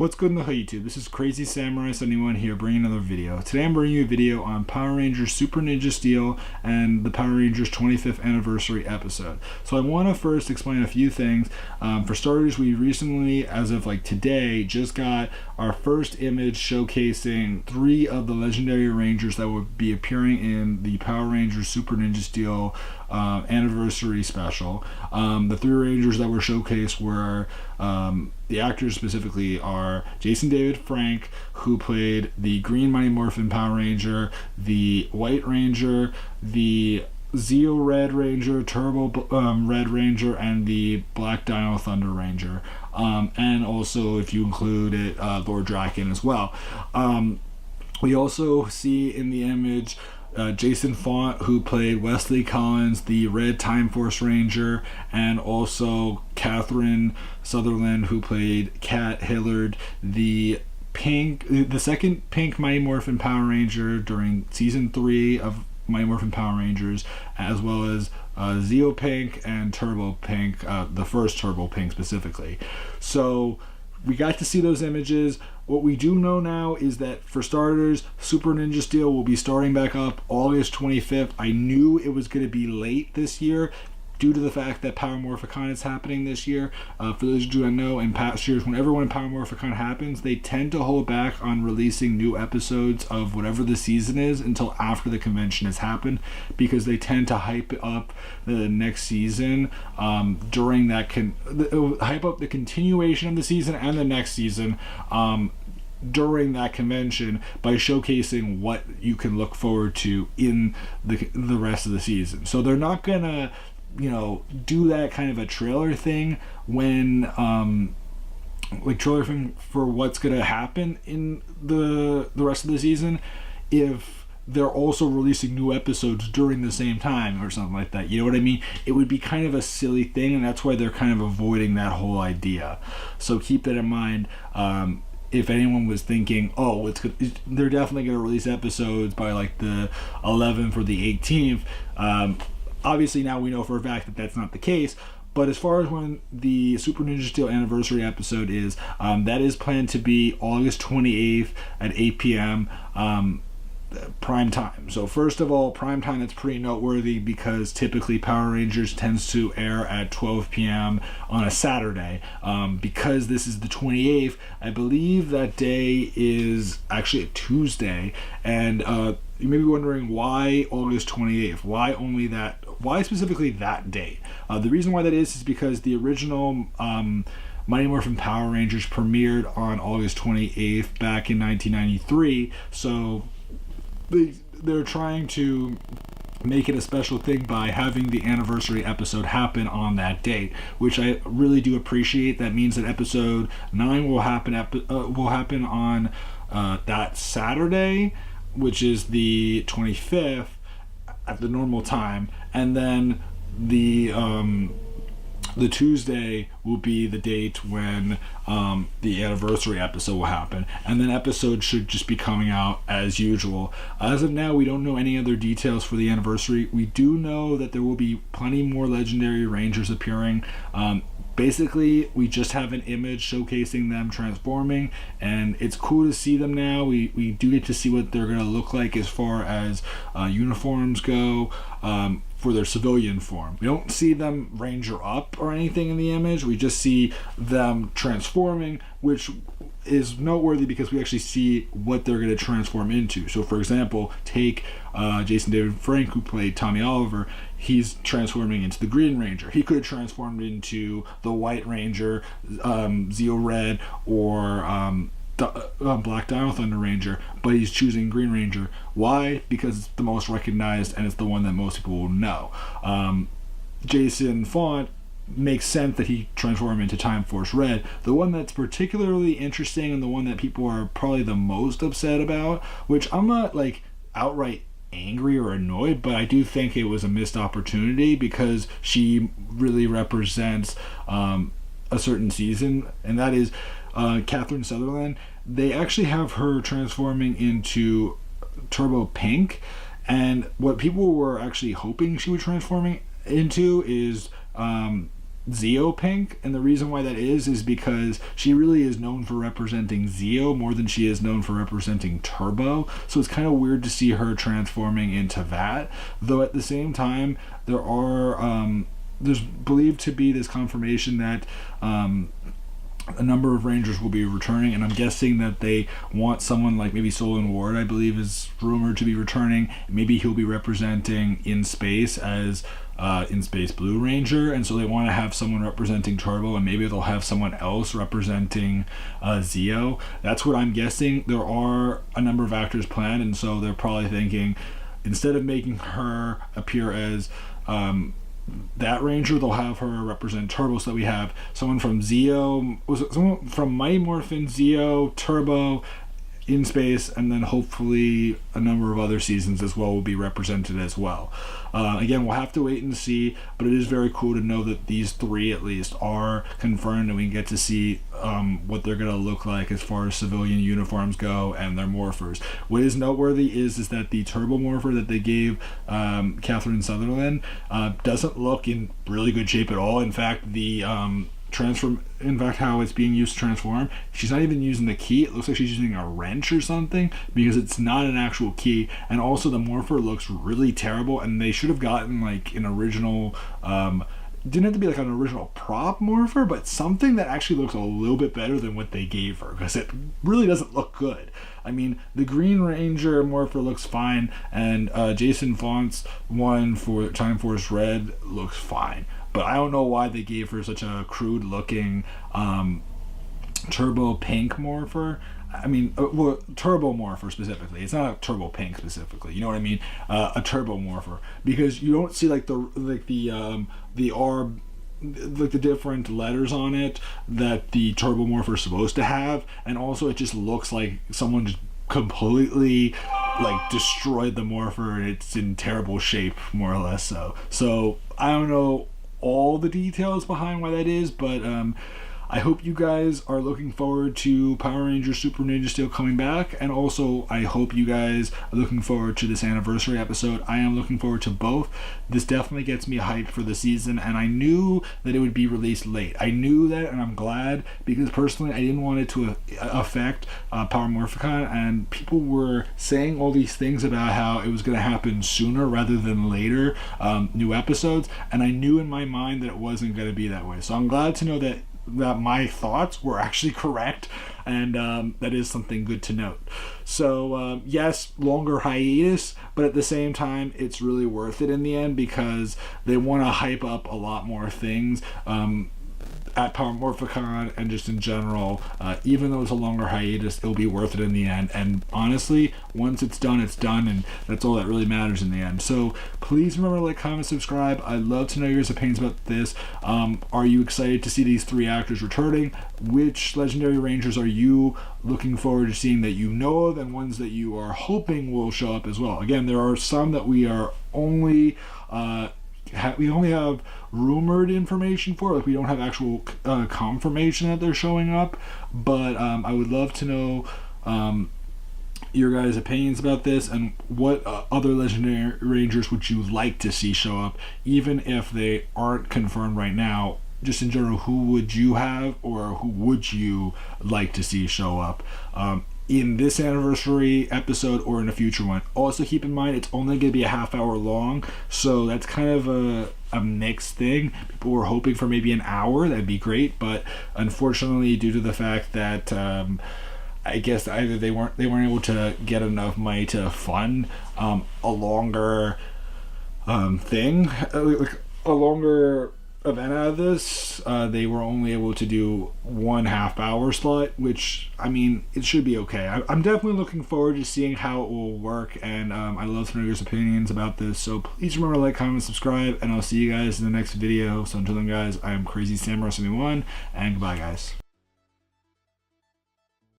What's good in the YouTube? This is Crazy Samurai 71 here, bringing another video. Today I'm bringing you a video on Power Rangers Super Ninja Steel and the Power Rangers 25th anniversary episode. So I want to first explain a few things. For starters, we recently, as of today, just got our first image showcasing 3 of the legendary Rangers that will be appearing in the Power Rangers Super Ninja Steel anniversary special. The 3 Rangers that were showcased were the actors specifically are Jason David Frank, who played the Green Mighty Morphin Power Ranger, the White Ranger, the Zeo Red Ranger, Turbo Red Ranger, and the Black Dino Thunder Ranger. And also, if you include it, Lord Draken as well. We also see in the image Jason Font, who played Wesley Collins, the Red Time Force Ranger, and also Catherine Sutherland, who played Kat Hillard, the second pink Mighty Morphin Power Ranger during season 3 of Mighty Morphin Power Rangers, as well as Zeo Pink and Turbo Pink, the first Turbo Pink specifically. So we got to see those images. What we do know now is that, for starters, Super Ninja Steel will be starting back up August 25th. I knew it was going to be late this year due to the fact that Power Morphicon is happening this year. For those of you who know, in past years, whenever Power Morphicon happens, they tend to hold back on releasing new episodes of whatever the season is until after the convention has happened, because they tend to hype up the next season during that hype up the continuation of the season and the next season during that convention by showcasing what you can look forward to in the rest of the season. So they're not gonna do that kind of a trailer thing when trailer thing for what's gonna happen in the rest of the season if they're also releasing new episodes during the same time or something like that. You know what I mean? It would be kind of a silly thing, and that's why they're kind of avoiding that whole idea. So keep that in mind. If anyone was thinking, they're definitely going to release episodes by the 11th or the 18th, obviously now we know for a fact that that's not the case. But as far as when the Super Ninja Steel anniversary episode is, that is planned to be August 28th at 8 p.m. Prime time. So first of all, prime time, that's pretty noteworthy because typically Power Rangers tends to air at 12 p.m. on a Saturday. Because this is the 28th, I believe that day is actually a Tuesday, and you may be wondering, why August 28th? Why specifically that date? The reason why that is because the original Mighty Morphin Power Rangers premiered on August 28th back in 1993, so they're trying to make it a special thing by having the anniversary episode happen on that date, which I really do appreciate. That means that episode 9 will happen on that Saturday, which is the 25th at the normal time, and then the Tuesday will be the date when the anniversary episode will happen, and then episodes should just be coming out as usual. As of now, we don't know any other details for the anniversary. We do know that there will be plenty more legendary Rangers appearing. Basically, we just have an image showcasing them transforming, and it's cool to see them now. We do get to see what they're going to look like as far as uniforms go. For their civilian form, we don't see them ranger up or anything in the image. We just see them transforming, which is noteworthy because we actually see what they're going to transform into. So for example, take Jason David Frank, who played Tommy Oliver. He's transforming into the Green Ranger. He could have transformed into the White Ranger, Zeo Red, or Black Dino Thunder Ranger, but he's choosing Green Ranger. Why? Because it's the most recognized and it's the one that most people will know. Jason Font, makes sense that he transformed into Time Force Red. The one that's particularly interesting and the one that people are probably the most upset about, which I'm not outright angry or annoyed, but I do think it was a missed opportunity because she really represents a certain season, and that is Catherine Sutherland. They actually have her transforming into Turbo Pink, and what people were actually hoping she would transforming into is Zeo pink, and the reason why that is because she really is known for representing Zeo more than she is known for representing Turbo, so it's kind of weird to see her transforming into that, though at the same time there's believed to be this confirmation that a number of Rangers will be returning, and I'm guessing that they want someone like maybe Solon Ward, I believe, is rumored to be returning. Maybe he'll be representing In Space as In Space Blue Ranger, and so they want to have someone representing Turbo, and maybe they'll have someone else representing Zeo. That's what I'm guessing. There are a number of actors planned, and so they're probably thinking, instead of making her appear as that Ranger, they'll have her represent Turbo, so that we have someone from Zeo, someone from Mighty Morphin, Zeo, Turbo, In Space, and then hopefully a number of other seasons as well will be represented as well. Again, we'll have to wait and see, but it is very cool to know that these three at least are confirmed, and we can get to see what they're going to look like as far as civilian uniforms go and their morphers. What is noteworthy is that the Turbo morpher that they gave Catherine Sutherland doesn't look in really good shape at all. In fact, the how it's being used to transform, she's not even using the key. It looks like she's using a wrench or something, because it's not an actual key. And also the morpher looks really terrible, and they should have gotten like an original didn't have to be like an original prop morpher, but something that actually looks a little bit better than what they gave her, because it really doesn't look good. I mean, the Green Ranger morpher looks fine, and Jason Font's one for Time Force Red looks fine. But I don't know why they gave her such a crude looking turbo pink morpher. I mean, well, turbo morpher specifically. It's not a turbo pink specifically. You know what I mean? A turbo morpher, because you don't see like the R, like the different letters on it that the turbo morpher is supposed to have, and also it just looks like someone just completely like destroyed the morpher, and it's in terrible shape, more or less. So I don't know all the details behind why that is, but I hope you guys are looking forward to Power Rangers Super Ninja Steel coming back, and also I hope you guys are looking forward to this anniversary episode. I am looking forward to both. This definitely gets me hyped for the season, and I knew that it would be released late. I knew that, and I'm glad, because personally I didn't want it to affect Power Morphicon, and people were saying all these things about how it was going to happen sooner rather than later, new episodes, and I knew in my mind that it wasn't going to be that way. So I'm glad to know that my thoughts were actually correct, and that is something good to note. So yes, longer hiatus, but at the same time it's really worth it in the end, because they want to hype up a lot more things at Power Morphicon and just in general. Even though it's a longer hiatus, it'll be worth it in the end, and honestly, once it's done, and that's all that really matters in the end. So please remember to like, comment, subscribe. I'd love to know your opinions about this. Are you excited to see these three actors returning? Which legendary Rangers are you looking forward to seeing that you know of, and ones that you are hoping will show up as well? Again, there are some that we are only we only have rumored information for, like we don't have actual confirmation that they're showing up, but I would love to know your guys' opinions about this, and what other legendary Rangers would you like to see show up, even if they aren't confirmed right now. Just in general, who would you have, or who would you like to see show up in this anniversary episode or in a future one? Also keep in mind, it's only going to be a half hour long, so that's kind of a mixed thing. People were hoping for maybe an hour. That'd be great, but unfortunately, due to the fact that I guess either they weren't able to get enough money to fund a longer thing, like a longer event out of this, they were only able to do 1.5 hour slot, which, I mean, it should be okay. I'm definitely looking forward to seeing how it will work, and I love to know your opinions about this. So please remember to like, comment, subscribe, and I'll see you guys in the next video. So until then, guys, I am Crazy Samurai 71, and goodbye, guys.